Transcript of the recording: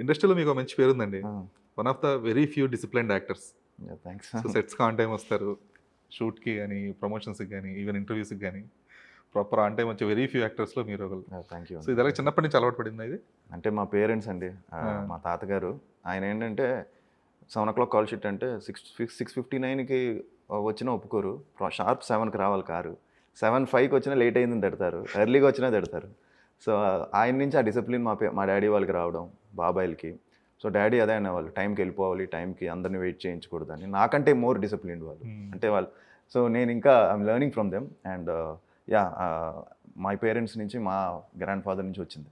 ఇండస్ట్రీలో మీకు మంచి పేరుందండి. One of the very few disciplined actors. Thanks. So సెట్స్‌కి ఆన్ టైమ్ వస్తారు. షూట్‌కి గానీ, ప్రమోషన్స్‌కి గానీ, ఈవెన్ ఇంటర్వ్యూస్‌కి గానీ ప్రాపర్ ఆన్ టైమ్ వచ్చే వెరీ ఫ్యూ యాక్టర్స్‌లో మీరు ఒకళ్ళు. Thank you. సో ఇది ఎలాగ చిన్నప్పటి నుంచి అలవాటు పడిందా ఇది? అంటే మా పేరెంట్స్ అండి, మా తాతగారు ఆయన ఏంటంటే 7 కాల్ షీట్ అంటే 6:59కి వచ్చినా ఒప్పుకోరు. షార్ప్ 7కి రావాలి కారు. 7:05కి వచ్చినా లేట్ అయిందని తిడతారు, ఎర్లీగా వచ్చినా తిడతారు. సో ఆయన నుంచి ఆ డిసిప్లిన్ మా డాడీ వాళ్ళకి రావడం, బాబాయిలకి. సో డాడీ అదే అనేవాళ్ళు, టైంకి వెళ్ళిపోవాలి, టైంకి అందరిని వెయిట్ చేయించకూడదని. నాకంటే మోర్ డిసిప్లిన్డ్ వాళ్ళు. అంటే వాళ్ళు, సో నేను ఇంకా I'm learning from them. And yeah, my parents నుంచి, మా గ్రాండ్ ఫాదర్ నుంచి వచ్చింది.